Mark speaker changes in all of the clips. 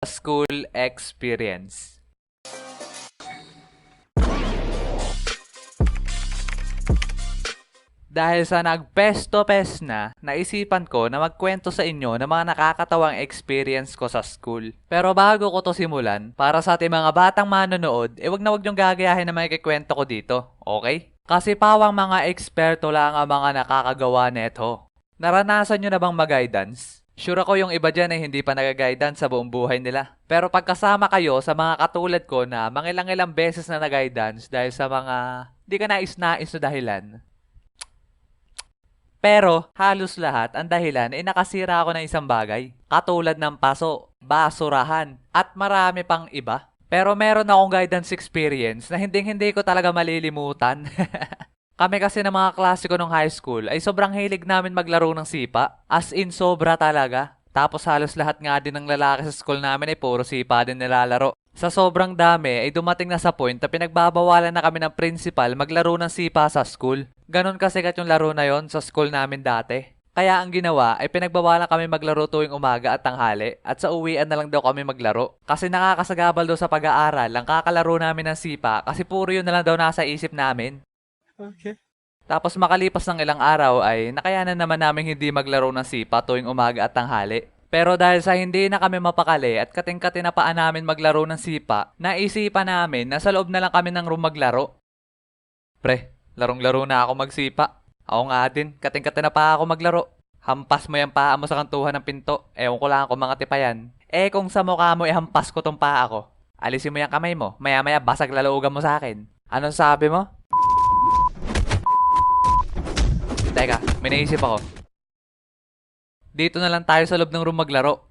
Speaker 1: School experience. Dahil sa nag-pes na, naisipan ko na magkwento sa inyo ng mga nakakatawang experience ko sa school. Pero bago ko to simulan, para sa ating mga batang manonood, wag na wag niyong gagayahin na may kikwento ko dito, okay? Kasi pawang mga eksperto lang ang mga nakakagawa neto. Naranasan nyo na bang mag-guidance? Sure ako yung iba dyan ay hindi pa nag-guidance sa buong buhay nila. Pero pagkasama kayo sa mga katulad ko na mangilang-ilang beses na nag-guidance dahil sa mga di ka nais-nais na dahilan. Pero halos lahat ang dahilan ay nakasira ako ng isang bagay. Katulad ng paso, basurahan, at marami pang iba. Pero meron akong guidance experience na hindi ko talaga malilimutan. Kami kasi ng mga klase ko nung high school ay sobrang hilig namin maglaro ng sipa. As in sobra talaga. Tapos halos lahat nga din ng lalaki sa school namin ay puro sipa din nilalaro. Sa sobrang dami ay dumating na sa point na pinagbabawalan na kami ng principal maglaro ng sipa sa school. Ganon kasikat yung laro na yon sa school namin dati. Kaya ang ginawa ay pinagbawalan kami maglaro tuwing umaga at tanghali at sa uwian na lang daw kami maglaro. Kasi nakakasagabal daw sa pag-aaral ang kakalaro namin ng sipa kasi puro yun na lang daw nasa isip namin.
Speaker 2: Okay.
Speaker 1: Tapos makalipas ng ilang araw ay nakayanan naman namin hindi maglaro ng sipa tuwing umaga at tanghali. Pero dahil sa hindi na kami mapakali at kating-katinapaan namin maglaro ng sipa, naisipan namin na sa loob na lang kami ng room maglaro. Pre, larong-laro na ako magsipa. Ako nga din, kating-katinapa ako maglaro. Hampas mo yung paa mo sa kantuhan ng pinto. Ewan ko lang kung mga tipa yan. Kung sa mukha mo hampas ko tong paa ko. Alisin mo yung kamay mo, maya-maya basag laloogan mo sa akin. Anong sabi mo? Teka, may naisip ako. Dito na lang tayo sa loob ng room maglaro.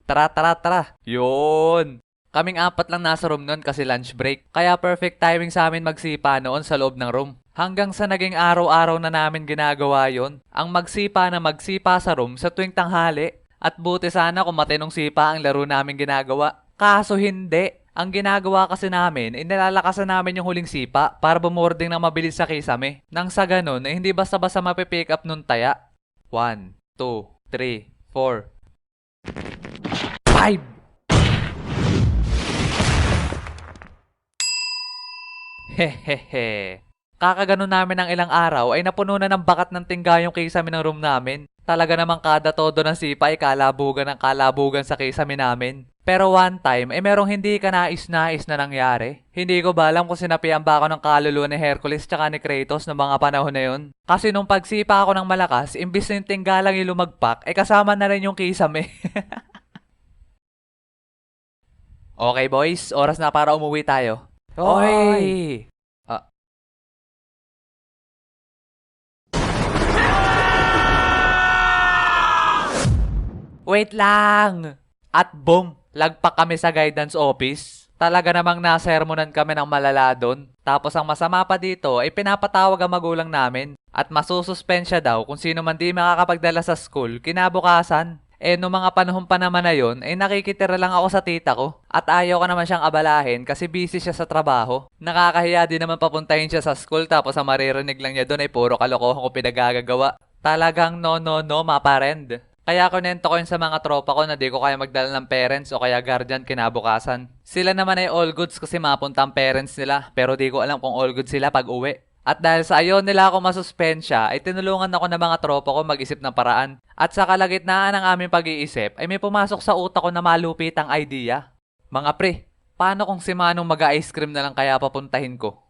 Speaker 1: Tara. Yun! Kaming apat lang nasa room noon kasi lunch break. Kaya perfect timing sa amin magsipa noon sa loob ng room. Hanggang sa naging araw-araw na namin ginagawa yon, ang magsipa sa room sa tuwing tanghali. At buti sana kung matinong sipa ang laro namin ginagawa. Kaso hindi. Ang ginagawa kasi namin, nilalakasan namin yung huling sipa para bumording ng mabilis sa kisame. Nang sa ganun, hindi basta-basta mapipick up nun taya. 1, 2, 3, 4, 5! Hehehe. Kakaganon namin ng ilang araw ay napuno na ng bakat ng tingga yung kisame ng room namin. Talaga namang kada todo ng sipa ay kalabugan ng kalabugan sa kisame namin. Pero one time, merong hindi ka nais-nais na nangyari. Hindi ko ba alam kung sinapian ba ako ng kaluluwa ni Hercules tsaka ni Kratos ng mga panahon na yun. Kasi nung pagsipa ako ng malakas, imbis na yung tingga lang yung lumagpak, kasama na rin yung kisame. Okay boys, oras na para umuwi tayo. Hoy! Wait lang! At boom! Lagpak kami sa guidance office. Talaga namang nasermonan kami ng malala doon. Tapos ang masama pa dito ay pinapatawag ang magulang namin. At masususpensya daw kung sino man di makakapagdala sa school kinabukasan. Noong mga panahon pa naman na yun, nakikitira lang ako sa tita ko. At ayaw ko naman siyang abalahin kasi busy siya sa trabaho. Nakakahiya din naman papuntahin siya sa school tapos ang maririnig lang niya doon ay puro kalokohan ko pinagagagawa. Talagang no, maparend. Kaya kunento ko yun sa mga tropa ko na di ko kaya magdala ng parents o kaya guardian kinabukasan. Sila naman ay all goods kasi mapunta ang parents nila pero di ko alam kung all goods sila pag uwi. At dahil sa ayaw nila ako masuspensya ay tinulungan ako ng mga tropa ko mag-isip ng paraan. At sa kalagitnaan ng aming pag-iisip ay may pumasok sa utak ko na malupit ang idea. Mga pre, paano kung si Manong mag-ice cream na lang kaya papuntahin ko?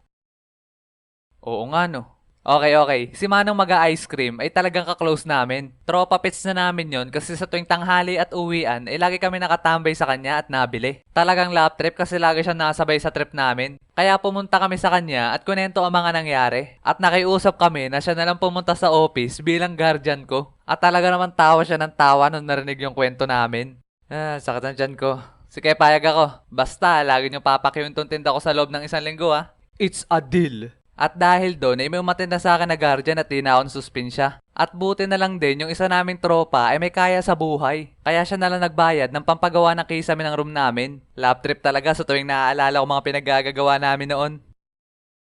Speaker 1: Oo nga no. Okay. Si Manong mag-ice cream ay talagang ka-close namin. Tropa pits na namin yon kasi sa tuwing tanghali at uwian ay lagi kami nakatambay sa kanya at nabili. Talagang lap trip kasi lagi siya nasabay sa trip namin. Kaya pumunta kami sa kanya at kunento ang mga nangyari. At nakiusap kami na siya na lang pumunta sa office bilang guardian ko. At talaga naman tawa siya ng tawa nung narinig yung kwento namin. Sakit ang tiyan ko. Sige, payag ako. Basta, lagi niyo papakiuntong tinda ko sa loob ng 1 linggo It's a deal. At dahil doon ay may umatin na sa akin na guardian at di na ako nasuspensya. At buti na lang din yung isa naming tropa ay may kaya sa buhay. Kaya siya na lang nagbayad ng pampagawa ng kisame ng room namin. Lap trip talaga sa tuwing naaalala ko mga pinagagagawa namin noon.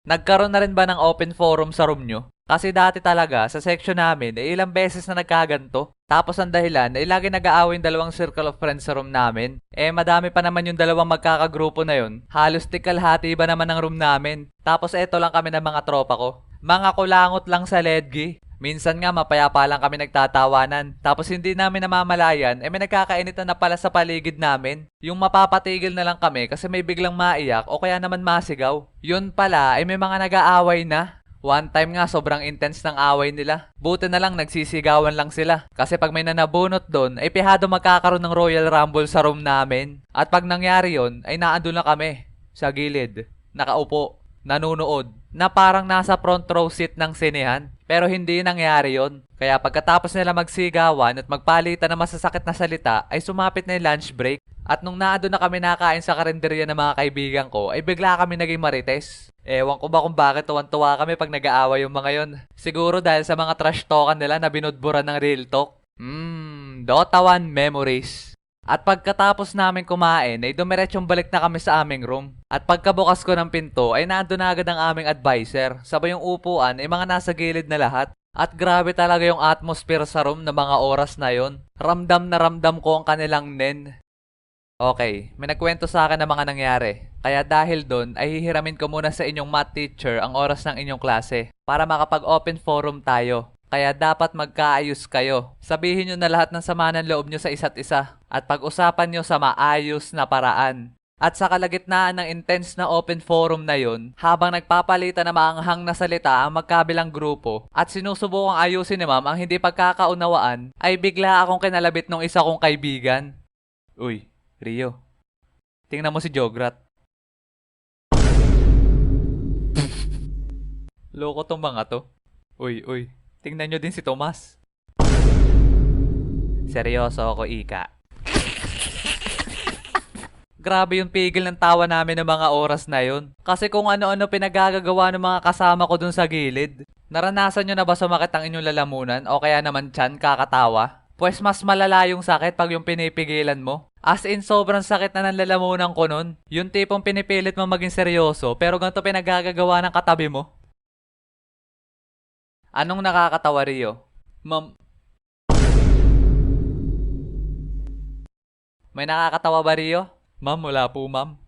Speaker 1: Nagkaroon na rin ba ng open forum sa room nyo? Kasi dati talaga, sa section namin, ilang beses na nagkaganto. Tapos ang dahilan, lagi nag-aaway yung dalawang circle of friends sa room namin. Madami pa naman yung dalawang magkakagrupo na yun. Halos tikalhati ba naman ng room namin. Tapos eto lang kami ng mga tropa ko. Mga kulangot lang sa ledgi. Minsan nga mapayapa lang kami nagtatawanan. Tapos hindi namin namamalayan, may nagkakainitan na pala sa paligid namin. Yung mapapatigil na lang kami kasi may biglang maiyak o kaya naman masigaw. Yun pala, may mga nag-aaway na. One time nga sobrang intense ng away nila. Buti na lang nagsisigawan lang sila. Kasi pag may nanabunot doon, pihado magkakaroon ng Royal Rumble sa room namin. At pag nangyari yon, naandun na kami. Sa gilid. Nakaupo. Nanunood. Na parang nasa front row seat ng sinehan. Pero hindi nangyari yon. Kaya pagkatapos nila magsigawan at magpalitan ng masasakit na salita, ay sumapit na yung lunch break. At nung naandun na kami nakain sa karinderya ng mga kaibigan ko, bigla kami naging marites. Ewan ko ba kung bakit tuwan-tuwa kami pag nag-aaway yung mga yon. Siguro dahil sa mga trash talkan nila na binudburan ng real talk. Dota 1 memories. At pagkatapos namin kumain, dumiretsong balik na kami sa aming room. At pagkabukas ko ng pinto, nandun na agad ang aming advisor. Sabay yung upuan, mga nasa gilid na lahat. At grabe talaga yung atmosphere sa room na mga oras na yon. Ramdam na ramdam ko ang kanilang nen. Okay, may nagkwento sa akin ng mga nangyari. Kaya dahil doon, ay hihiramin ko muna sa inyong math teacher ang oras ng inyong klase para makapag-open forum tayo. Kaya dapat magkaayos kayo. Sabihin nyo na lahat ng sama ng loob nyo sa isa't isa at pag-usapan nyo sa maayos na paraan. At sa kalagitnaan ng intense na open forum na yon, habang nagpapalitan ng maanghang na salita ang magkabilang grupo at sinusubukang ayusin ni ma'am ang hindi pagkakaunawaan, ay bigla akong kinalabit ng isa kong kaibigan. Uy, Rio, tingnan mo si Jograt. Loko tong mga to. Uy, tingnan nyo din si Tomas. Seryoso ako, Ika. Grabe yung pigil ng tawa namin ng mga oras na yun. Kasi kung ano-ano pinagagagawa ng mga kasama ko dun sa gilid. Naranasan nyo na ba sumakit ang inyong lalamunan o kaya naman tiyan kakatawa? Pues mas malala yung sakit pag yung pinipigilan mo. As in, sobrang sakit na ng lalamunan ko nun. Yung tipong pinipilit mo maging seryoso pero ganito pinagagagawa ng katabi mo. Anong nakakatawa, Rio? May nakakatawa ba, Rio? Ma'am, wala po, ma'am.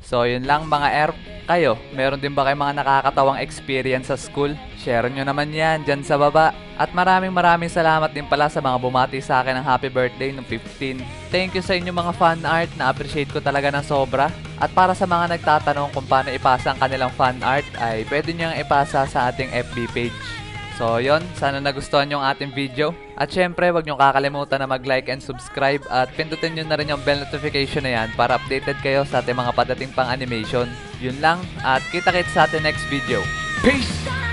Speaker 1: So, yun lang mga Kayo, meron din ba kayo mga nakakatawang experience sa school? Share nyo naman yan dyan sa baba. At maraming salamat din pala sa mga bumati sa akin ng happy birthday ng 15. Thank you sa inyo mga fan art, na-appreciate ko talaga ng sobra. At para sa mga nagtatanong kung paano ipasa ang kanilang fan art, ay pwede nyo yung ipasa sa ating FB page. So yon, sana nagustuhan yung ating video. At syempre, wag nyo kakalimutan na mag-like and subscribe at pindutin nyo na rin yung bell notification na yan para updated kayo sa ating mga padating pang animation. Yun lang at kita-kits sa ating next video. Peace!